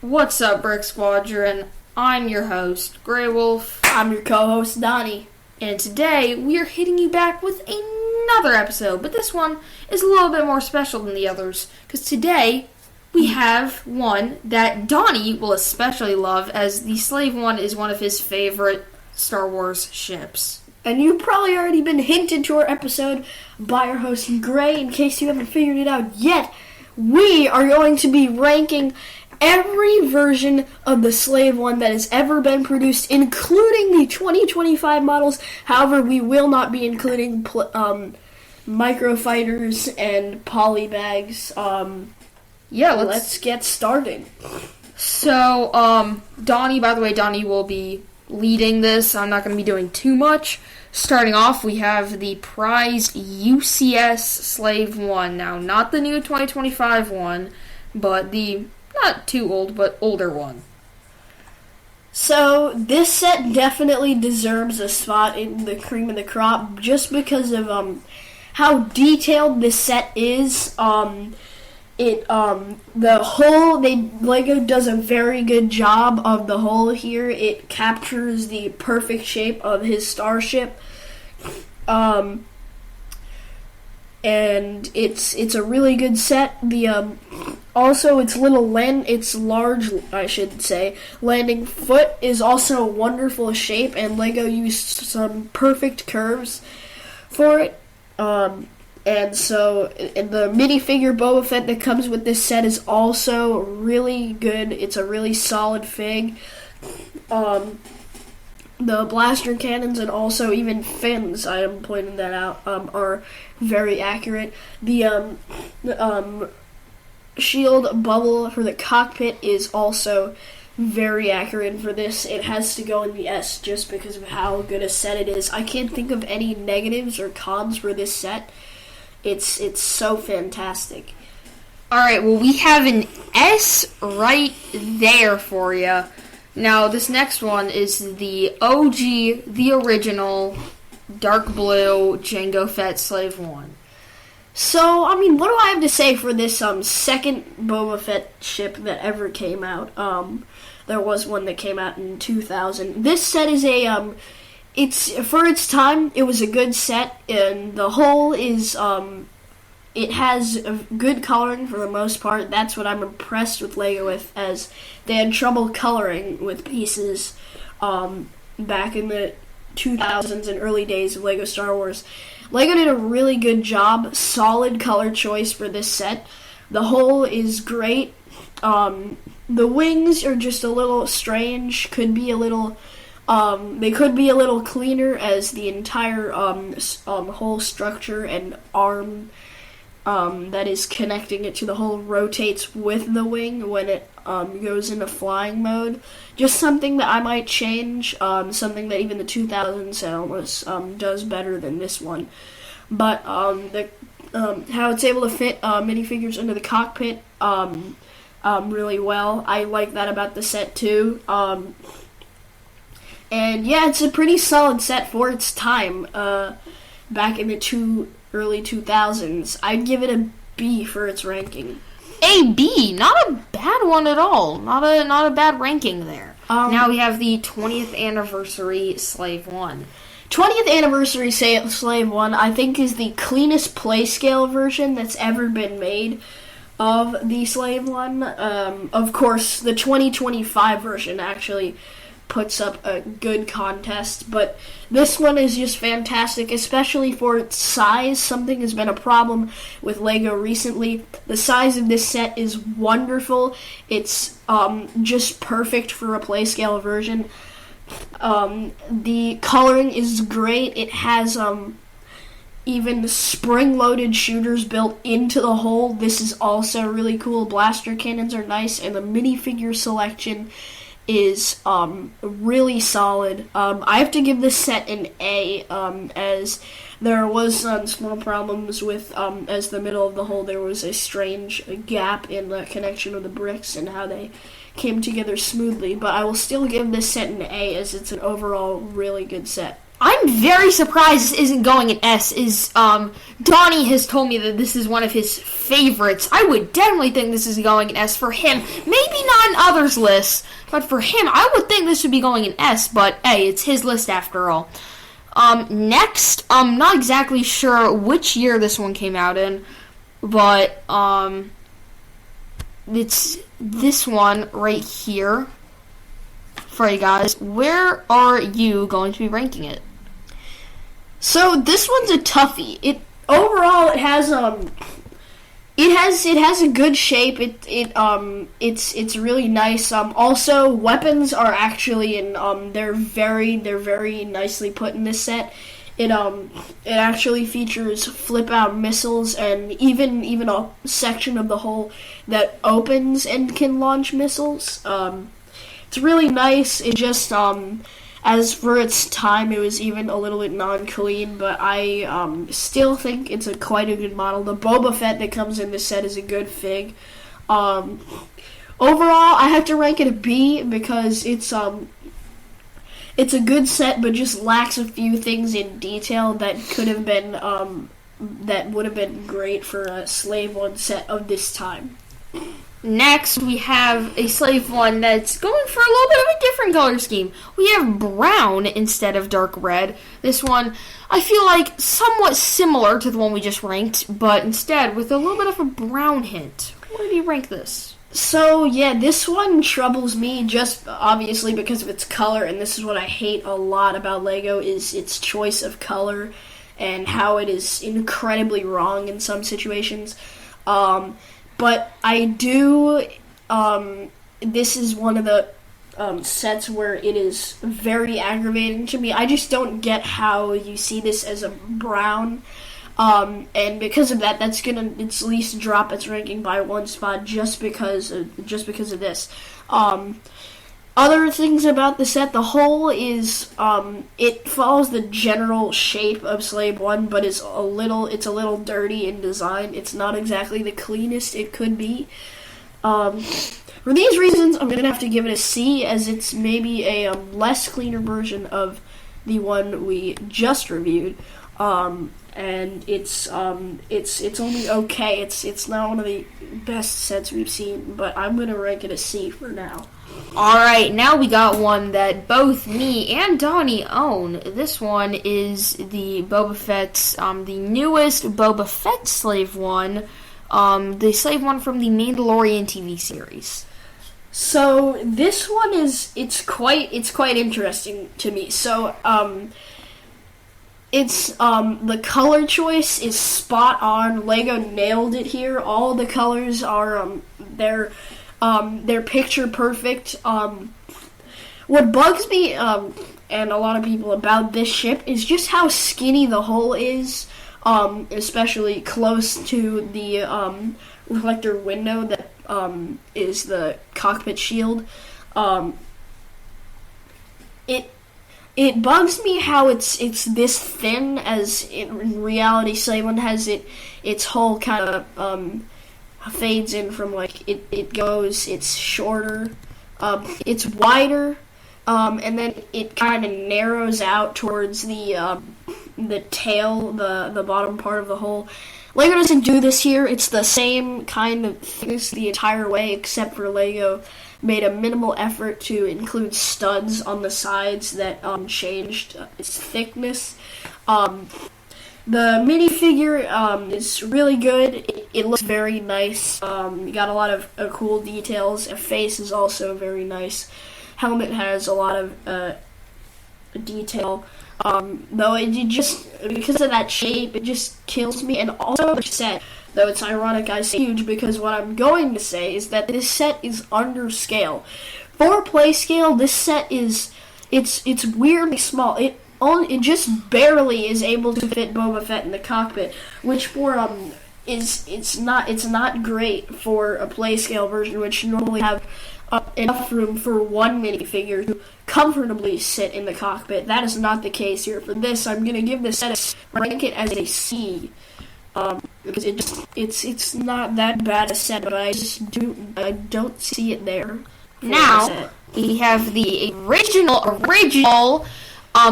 What's up, Brick Squadron? I'm your host, Grey Wolf. I'm your co-host, Donnie. And today, we are hitting you back with another episode, but this one is a little bit more special than the others, because today, we have one that Donnie will especially love, as the Slave One is one of his favorite Star Wars ships. And you've probably already been hinted to our episode by our host, Gray. In case you haven't figured it out yet, we are going to be ranking every version of the Slave One that has ever been produced, including the 2025 models. However, we will not be including microfighters and polybags. Let's get started. So, Donnie, by the way, Donnie will be leading this. I'm not going to be doing too much. Starting off, we have the prized UCS Slave One. Now, not the new 2025 one, but the not too old, but older one. So, this set definitely deserves a spot in the cream of the crop just because of how detailed this set is. Lego does a very good job of the hull here. It captures the perfect shape of his starship. And it's a really good set. Also its large landing foot is also a wonderful shape, and Lego used some perfect curves for it. And the minifigure Boba Fett that comes with this set is also really good. It's a really solid fig. The blaster cannons and also even fins, I am pointing that out, are very accurate. The shield bubble for the cockpit is also very accurate for this. It has to go in the S just because of how good a set it is. I can't think of any negatives or cons for this set. It's so fantastic. Alright, well, we have an S right there for you. Now, this next one is the OG, the original, dark blue Jango Fett Slave One. So, what do I have to say for this second Boba Fett ship that ever came out? There was one that came out in 2000. This set is it's for its time, it was a good set, and the hull is it has a good coloring for the most part. That's what I'm impressed with Lego with, as they had trouble coloring with pieces back in the 2000s and early days of Lego Star Wars. Lego did a really good job, solid color choice for this set. The hull is great. The wings are just a little strange, could be a little... they could be a little cleaner, as the entire whole structure and arm that is connecting it to the hull rotates with the wing when it goes into flying mode. Just something that I might change, something that even the 2000s almost does better than this one. But how it's able to fit minifigures into the cockpit really well. I like that about the set too. And yeah, it's a pretty solid set for its time. Back in the early 2000s, I'd give it a B for its ranking. A B, not a bad one at all. Not a bad ranking there. Now we have the 20th anniversary Slave One. 20th anniversary Slave One, I think, is the cleanest playscale version that's ever been made of the Slave One. Of course, the 2025 version actually puts up a good contest, but this one is just fantastic, especially for its size. Something has been a problem with Lego recently. The size of this set is wonderful. It's just perfect for a playscale version. The coloring is great. It has even spring-loaded shooters built into the hull. This is also really cool. Blaster cannons are nice, and the minifigure selection is really solid. I have to give this set an A, as there was some small problems with, as the middle of the hull, there was a strange gap in the connection of the bricks and how they came together smoothly. But I will still give this set an A, as it's an overall really good set. I'm very surprised this isn't going in S. Donnie has told me that this is one of his favorites. I would definitely think this is going in S for him. Maybe not in others' lists, but for him, I would think this would be going in S, but hey, it's his list after all. Next, I'm not exactly sure which year this one came out in, but, it's this one right here. For you guys, where are you going to be ranking it? So this one's a toughie. It has a good shape. It's really nice. Also weapons are actually they're very nicely put in this set. It actually features flip out missiles and even a section of the hull that opens and can launch missiles. It's really nice. It just, as for its time, it was even a little bit non-clean, but I still think it's quite a good model. The Boba Fett that comes in this set is a good fig. Overall, I have to rank it a B because it's a good set, but just lacks a few things in detail that could have been that would have been great for a Slave 1 set of this time. Next, we have a Slave 1 that's going for a little bit of a different color scheme. We have brown instead of dark red. This one, I feel like somewhat similar to the one we just ranked, but instead with a little bit of a brown hint. Where do you rank this? So, yeah, this one troubles me just obviously because of its color, and this is what I hate a lot about LEGO, is its choice of color and how it is incredibly wrong in some situations. But I do, this is one of the sets where it is very aggravating to me. I just don't get how you see this as a brown, and because of that, that's gonna at least drop its ranking by one spot just because of this. Other things about the set, the hull is, it follows the general shape of Slave 1, but it's a little dirty in design. It's not exactly the cleanest it could be. For these reasons, I'm going to have to give it a C, as it's maybe a less cleaner version of the one we just reviewed. And it's only okay. It's not one of the best sets we've seen, but I'm going to rank it a C for now. Alright, now we got one that both me and Donnie own. This one is the Boba Fett's, the newest Boba Fett Slave 1, the Slave 1 from the Mandalorian TV series. So, this one it's quite interesting to me. So, the color choice is spot on. LEGO nailed it here. All the colors are, they're picture perfect. What bugs me, and a lot of people about this ship, is just how skinny the hull is, especially close to the reflector window that is the cockpit shield. It bugs me how it's this thin, as in reality Slave 1 has its hull kind of fades in from it's shorter, it's wider, and then it kind of narrows out towards the tail, the bottom part of the hull. LEGO doesn't do this here. It's the same kind of thickness the entire way, except for LEGO made a minimal effort to include studs on the sides that changed its thickness. The minifigure is really good. It looks very nice. You got a lot of cool details. A face is also very nice. Helmet has a lot of detail. Though it just, because of that shape, it just kills me. And also the set, though it's ironic I say huge, because what I'm going to say is that this set is under scale. For play scale, this set is, it's weirdly small. It just barely is able to fit Boba Fett in the cockpit, which for it's not great for a play scale version, which normally have enough room for one minifigure to comfortably sit in the cockpit. That is not the case here. For this, I'm gonna give this set rank it as a C, because it's not that bad a set, but I don't see it there. Now we have the original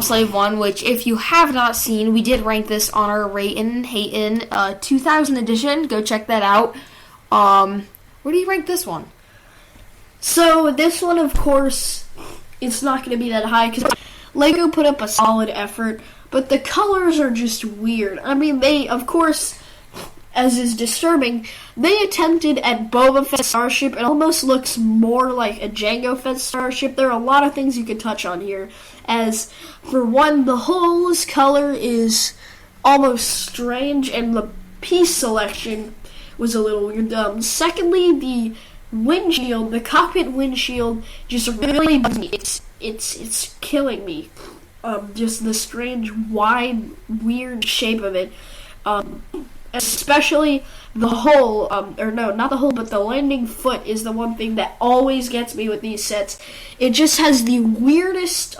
Slave 1, which if you have not seen, we did rank this on our Ratin' and Hatin' 2000 edition. Go check that out. Where do you rank this one? So this one, of course, it's not going to be that high because LEGO put up a solid effort, but the colors are just weird. I mean, they, of course, as is disturbing, they attempted at Boba Fett Starship. It almost looks more like a Jango Fett Starship. There are a lot of things you could touch on here. As, for one, the hull's color is almost strange, and the piece selection was a little weird. Secondly, the windshield, the cockpit windshield, just really bugs me. It's killing me. Just the strange, wide, weird shape of it. Especially the hull, or no, not the hull, but the landing foot is the one thing that always gets me with these sets. It just has the weirdest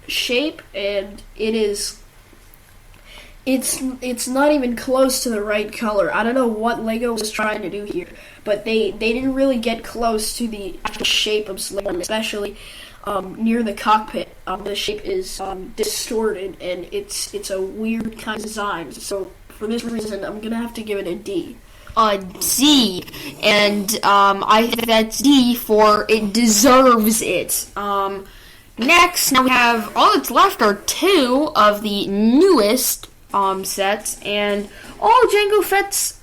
shape, and it's not even close to the right color. I don't know what LEGO was trying to do here, but they didn't really get close to the actual shape of Slave 1, especially near the cockpit. The shape is distorted, and it's a weird kind of design. So for this reason, I'm gonna have to give it a D. A D, and I think that's D for it deserves it. Next, now we have all that's left are two of the newest sets, and all Jango Fett's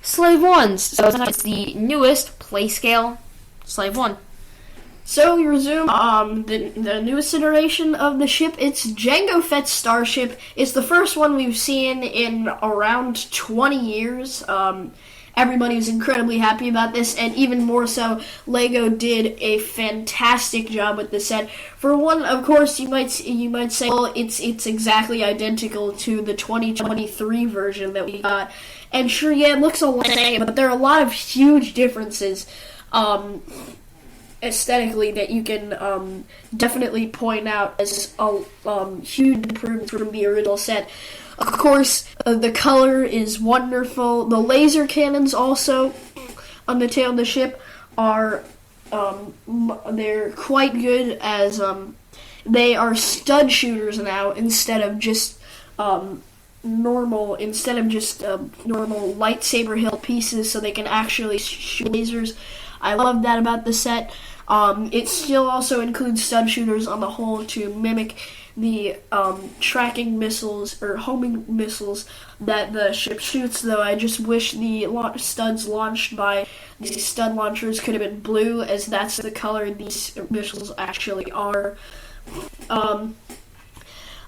Slave 1s. So it's the newest Playscale Slave 1. So we resume the newest iteration of the ship. It's Jango Fett's Starship. It's the first one we've seen in around 20 years. Everybody was incredibly happy about this, and even more so, LEGO did a fantastic job with the set. For one, of course, you might say, well, it's exactly identical to the 2023 version that we got. And sure, yeah, it looks a lot the same, but there are a lot of huge differences aesthetically that you can definitely point out as a huge improvement from the original set. Of course, the color is wonderful. The laser cannons also on the tail of the ship are they're quite good, as they are stud shooters now instead of just normal lightsaber hilt pieces, so they can actually shoot lasers. I love that about the set. It still also includes stud shooters on the hull to mimic the tracking missiles or homing missiles that the ship shoots, though I just wish the studs launched by these stud launchers could have been blue, as that's the color these missiles actually are.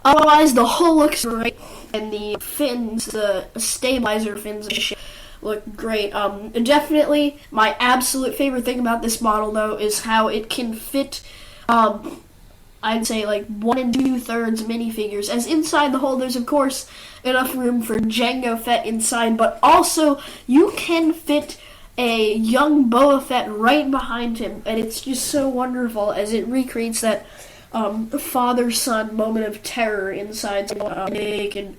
Otherwise, the hull looks great, and the fins, the stabilizer fins of the ship, look great. Definitely, my absolute favorite thing about this model, though, is how it can fit, I'd say, like 1 2/3 minifigures. As inside the hull, there's, of course, enough room for Jango Fett inside, but also, you can fit a young Boba Fett right behind him, and it's just so wonderful as it recreates that father-son moment of terror inside they can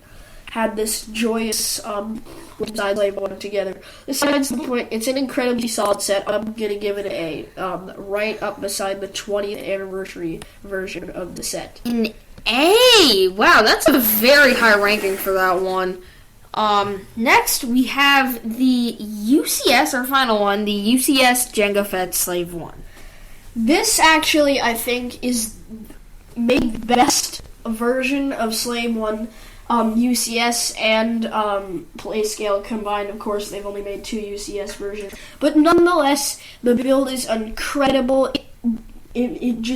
had this joyous design Slave 1 together. Besides the point, it's an incredibly solid set. I'm gonna give it an A, right up beside the 20th anniversary version of the set. An A! Wow, that's a very high ranking for that one. Next we have the UCS, our final one, the UCS Jango Fett Slave 1. This actually, I think, is maybe the best version of Slave 1, UCS and Playscale combined. Of course, they've only made 2 UCS versions, but nonetheless, the build is incredible. It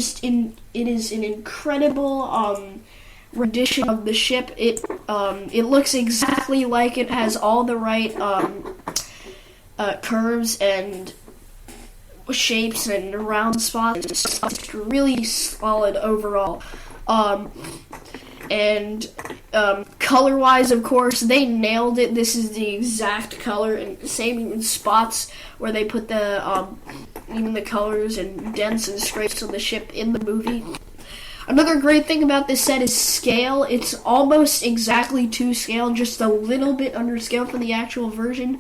is an incredible rendition of the ship. It looks exactly like it has all the right curves and shapes and round spots. It's really solid overall. And color-wise, of course, they nailed it. This is the exact color, and same in spots where they put the even the colors and dents and scrapes on the ship in the movie. Another great thing about this set is scale. It's almost exactly to scale, just a little bit under scale for the actual version.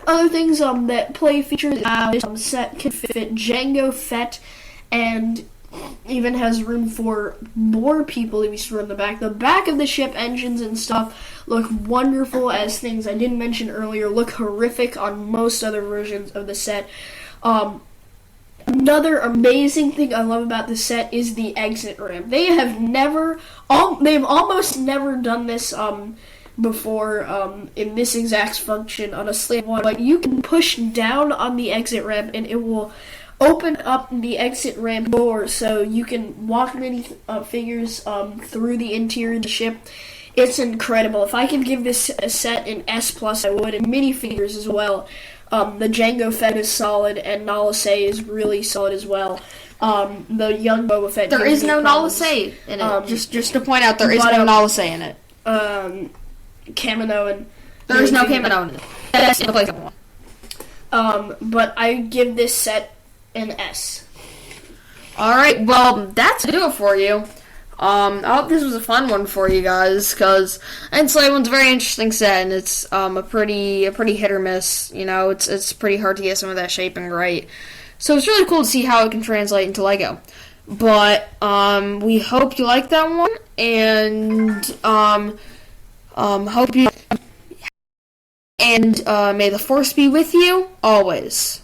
Other things that play features this set can fit Jango Fett and even has room for more people to be stored in the back. The back of the ship, engines and stuff, look wonderful, as things I didn't mention earlier look horrific on most other versions of the set. Another amazing thing I love about the set is the exit ramp. They've almost never done this before in this exact function on a Slave 1, but you can push down on the exit ramp and it will open up the exit ramp door so you can walk many figures through the interior of the ship. It's incredible. If I could give this a set an S+, I would, and minifigures as well. The Jango Fett is solid, and Nala Se is really solid as well. The young Boba Fett. There is no Nala Se in it. Just to point out, there is no Nala Se in it. Kaminoan. There is no Kaminoan in it. That's in the place of one. But I give this set an S. Alright, well, that's to do it for you. I hope this was a fun one for you guys, because Slave One's a very interesting set, and it's a pretty hit or miss. You know, it's pretty hard to get some of that shaping right. So it's really cool to see how it can translate into Lego. But we hope you like that one, and hope you, and may the Force be with you always.